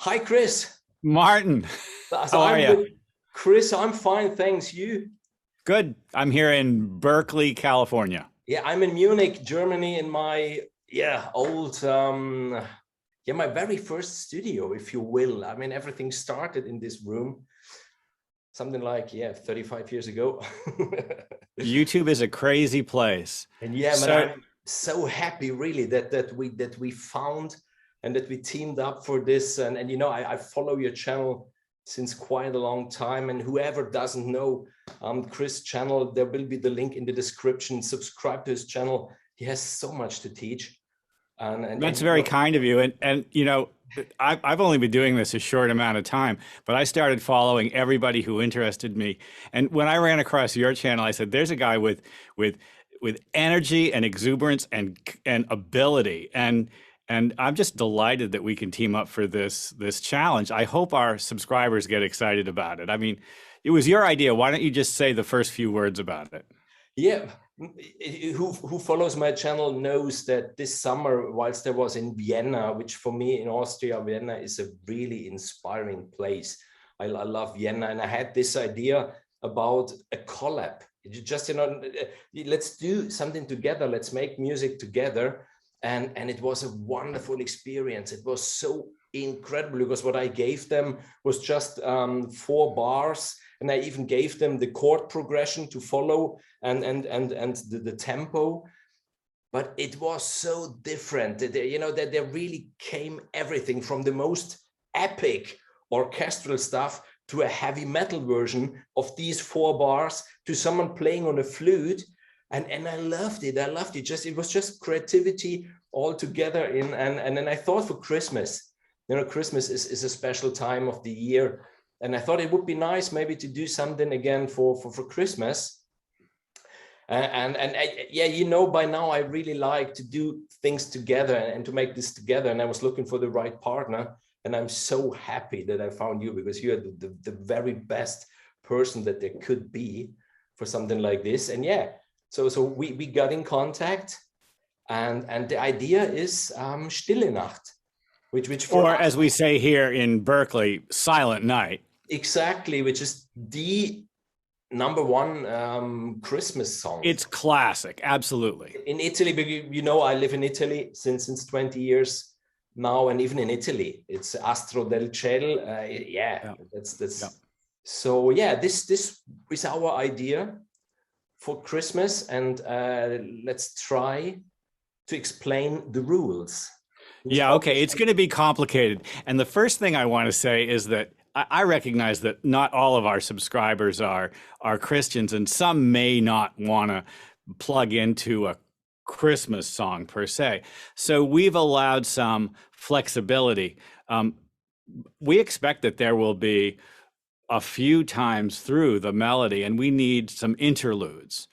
Hi, Chris. Martin, So how are I'm you? with Chris. I'm fine, thanks. You? Good. I'm here in Berkeley, California. Yeah, I'm in Munich, Germany, in my old my very first studio, if you will. I mean, everything started in this room, something like 35 years ago. YouTube is a crazy place. And yeah, man, So, I'm so happy really that we found and that we teamed up for this. And I follow your channel since quite a long time. And whoever doesn't know Chris' channel, there will be the link in the description. Subscribe to his channel. He has so much to teach. And that's very kind of you. I've only been doing this a short amount of time, but I started following everybody who interested me. And when I ran across your channel, I said, "There's a guy with with energy and exuberance and ability." And I'm just delighted that we can team up for this challenge. I hope our subscribers get excited about it. I mean, it was your idea. Why don't you just say the first few words about it? Yeah, who follows my channel knows that this summer, whilst I was in Vienna, which for me in Austria, Vienna is a really inspiring place. I love Vienna, and I had this idea about a collab. Just let's do something together. Let's make music together, and it was a wonderful experience. It was so incredible because what I gave them was just 4 bars, and I even gave them the chord progression to follow and the tempo. But it was so different that that there really came everything from the most epic orchestral stuff to a heavy metal version of these 4 bars to someone playing on a flute. And I loved it. I loved it. It was just creativity all together in. And then I thought for Christmas, Christmas is a special time of the year. And I thought it would be nice maybe to do something again for Christmas. By now I really like to do things together and to make this together. And I was looking for the right partner. And I'm so happy that I found you, because you're the very best person that there could be for something like this. And so we got in contact, and the idea is Stille Nacht, which for Or us, as we say here in Berkeley, Silent Night. exactly, which is the number one Christmas song It's classic, absolutely. in Italy. I live in Italy since 20 years now, and even in Italy, it's Astro del Ciel. Yeah, yeah. That's so. Yeah, this is our idea for Christmas, and let's try to explain the rules. Which Yeah, okay. It's obviously, going to be complicated. And the first thing I want to say is that I recognize that not all of our subscribers are Christians, and some may not want to plug into a Christmas song per se. So we've allowed some flexibility. We expect that there will be a few times through the melody, and we need some interludes.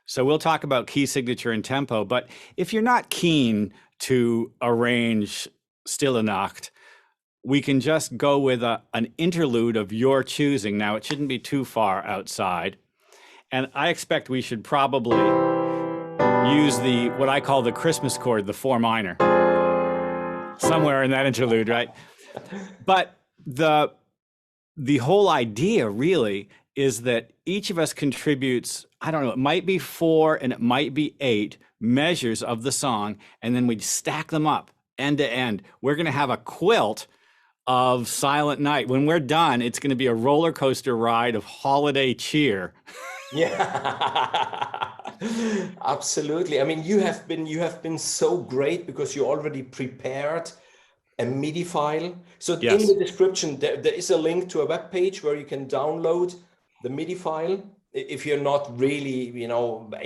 So we'll talk about key signature and tempo, but if you're not keen to arrange Stille Nacht, we can just go with an interlude of your choosing. Now, it shouldn't be too far outside. And I expect we should probably use the what I call the Christmas chord, the 4 minor, somewhere in that interlude, right? But the whole idea really is that each of us contributes, I don't know, it might be 4 and it might be 8 measures of the song, and then we stack them up end to end. We're going to have a quilt of Silent Night. When we're done, it's going to be a roller coaster ride of holiday cheer. yeah, absolutely. I mean, you have been so great because you already prepared a MIDI file. So in the Yes. description, there is a link to a web page where you can download the MIDI file if you're not really,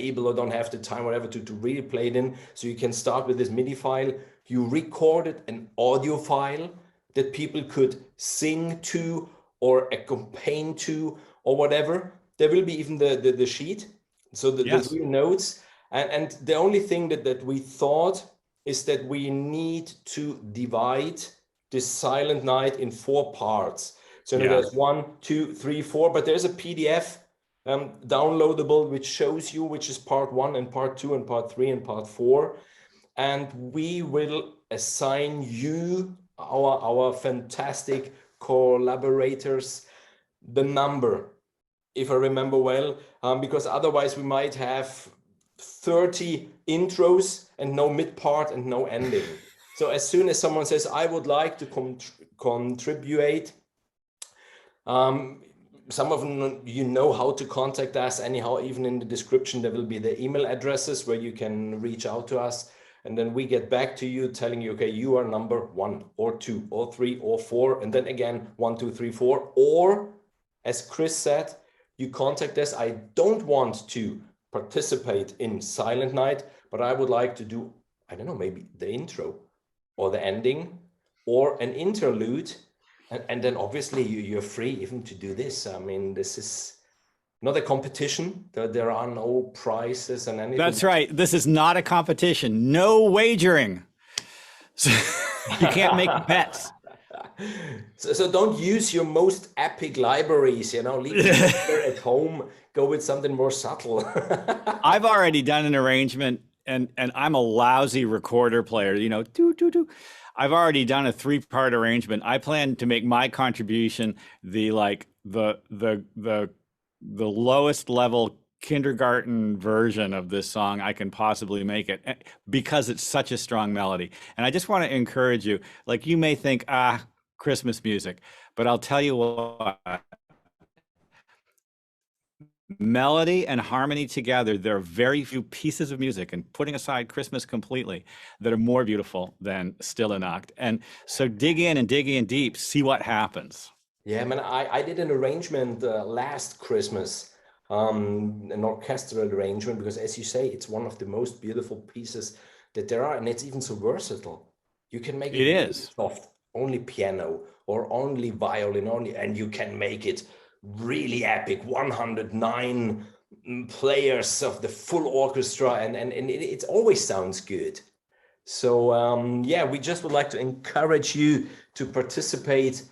able or don't have the time, whatever, to really play it in. So you can start with this MIDI file. You recorded an audio file that people could sing to or accompany to or whatever. There will be even the sheet, so the Yes. real notes. And the only thing that we thought is that we need to divide this Silent Night in 4 parts. So Yeah. there's 1, 2, 3, 4, but there's a PDF downloadable which shows you which is part 1 and part 2 and part 3 and part 4. And we will assign you our fantastic collaborators the number, if I remember well, because otherwise we might have 30 intros and no mid part and no ending. So as soon as someone says, I would like to contribute, some of them, you know how to contact us anyhow. Even in the description, there will be the email addresses where you can reach out to us. And then we get back to you telling you, okay, you are number 1 or 2 or 3 or 4. And then again, 1, 2, 3, 4. Or as Chris said, you contact us. I don't want to participate in Silent Night, but I would like to do, I don't know, maybe the intro or the ending or an interlude. And then obviously you're free even to do this. I mean, this is not a competition. There are no prizes and anything. That's right. This is not a competition. No wagering. So you can't make bets. So don't use your most epic libraries, you know, leave it at home, go with something more subtle. I've already done an arrangement, and I'm a lousy recorder player, you know, I've already done a 3-part arrangement. I plan to make my contribution the lowest level kindergarten version of this song I can possibly make it, because it's such a strong melody. And I just want to encourage you, like, you may think, Christmas music, but I'll tell you what, melody and harmony together, there are very few pieces of music, and putting aside Christmas completely, that are more beautiful than Stille Nacht. And so dig in deep, see what happens. Yeah, man, I did an arrangement last Christmas, an orchestral arrangement, because as you say, it's one of the most beautiful pieces that there are, and it's even so versatile. You can make it really soft, only piano or only violin only, and you can make it really epic, 109 players of the full orchestra, and it always sounds good. So yeah, we just would like to encourage you to participate.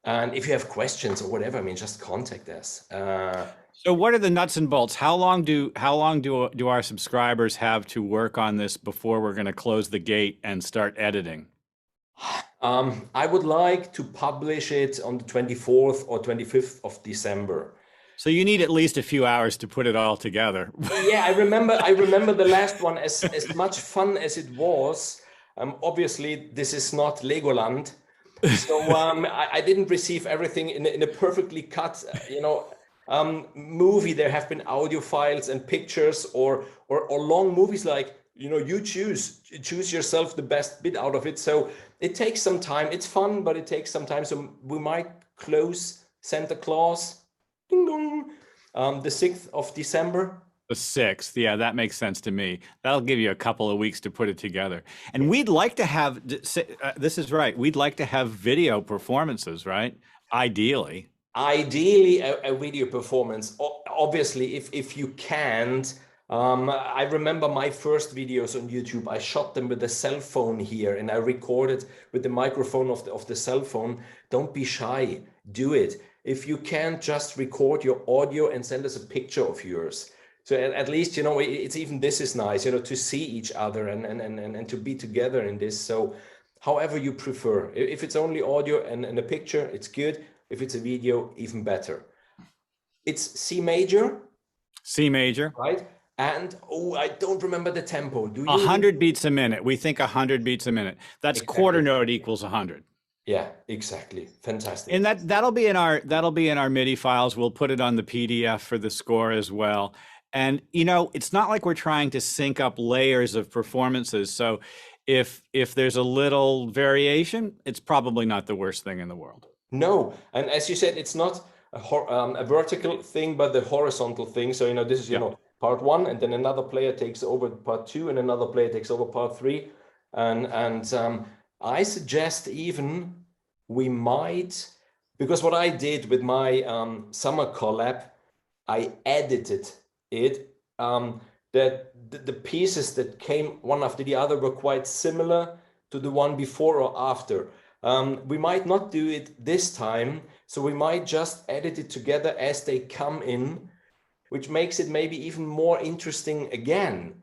And if you have questions or whatever, I mean, just contact us. So what are the nuts and bolts? How long do our subscribers have to work on this before we're going to close the gate and start editing? I would like to publish it on the 24th or 25th of December. So you need at least a few hours to put it all together. Yeah, I remember the last one, as much fun as it was. Obviously, this is not Legoland. So I didn't receive everything in a perfectly cut, movie. There have been audio files and pictures or long movies, like, you choose yourself the best bit out of it. So it takes some time. It's fun, but it takes some time. So we might close Santa Claus, ding dong, the 6th of December. The 6th, yeah, that makes sense to me. That'll give you a couple of weeks to put it together. And we'd like to have, this is right, we'd like to have video performances, right? Ideally. Ideally, a video performance. Obviously, if you can't, I remember my first videos on YouTube, I shot them with a cell phone here, and I recorded with the microphone of the cell phone. Don't be shy, do it. If you can't, just record your audio and send us a picture of yours. So at least, it's even, this is nice, to see each other and to be together in this. So however you prefer. If it's only audio and a picture, it's good. If it's a video, even better. It's C major. C major. Right? And, I don't remember the tempo. Do you? 100 beats a minute. We think 100 beats a minute. That's exactly. Quarter note equals 100. Yeah, exactly. Fantastic. And that'll be in our MIDI files. We'll put it on the PDF for the score as well. And, it's not like we're trying to sync up layers of performances. So if there's a little variation, it's probably not the worst thing in the world. No. And as you said, it's not a vertical thing, but the horizontal thing. So, this is, part 1, and then another player takes over part 2, and another player takes over part 3. And I suggest even we might, because what I did with my summer collab, I edited it, that the pieces that came one after the other were quite similar to the one before or after. We might not do it this time, so we might just edit it together as they come in, which makes it maybe even more interesting again.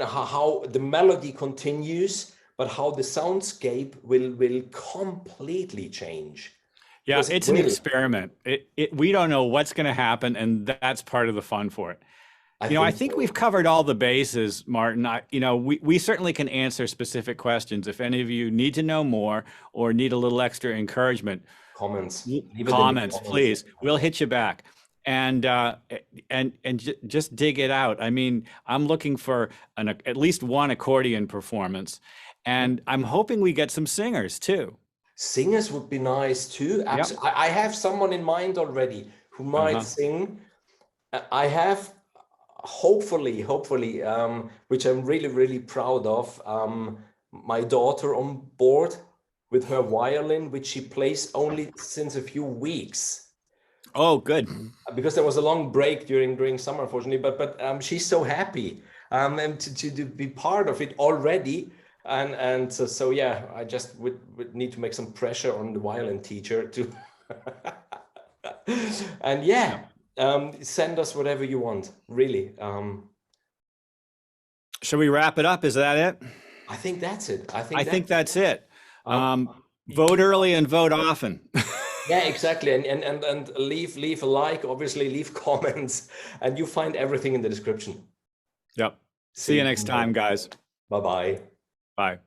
How the melody continues, but how the soundscape will completely change. Yeah, Because it's an experiment. We don't know what's going to happen, and that's part of the fun for it. I think we've covered all the bases, Martin. We certainly can answer specific questions. If any of you need to know more or need a little extra encouragement, comments, please. We'll hit you back. And just dig it out. I mean, I'm looking for at least one accordion performance, and I'm hoping we get some singers too. Singers would be nice too. Absolutely. Yep. I have someone in mind already who might sing. I have hopefully, which I'm really proud of, my daughter on board with her violin, which she plays only since a few weeks. Oh, good. Because there was a long break during summer, unfortunately, but she's so happy and to be part of it already. And so yeah, I just would need to make some pressure on the violin teacher to and yeah, send us whatever you want, really. Shall we wrap it up? Is that it? I think that's it. I think that's it. Vote early and vote often. Yeah, exactly. And leave a like, obviously leave comments, and you find everything in the description. Yep. See you next time, guys. Bye-bye. Bye.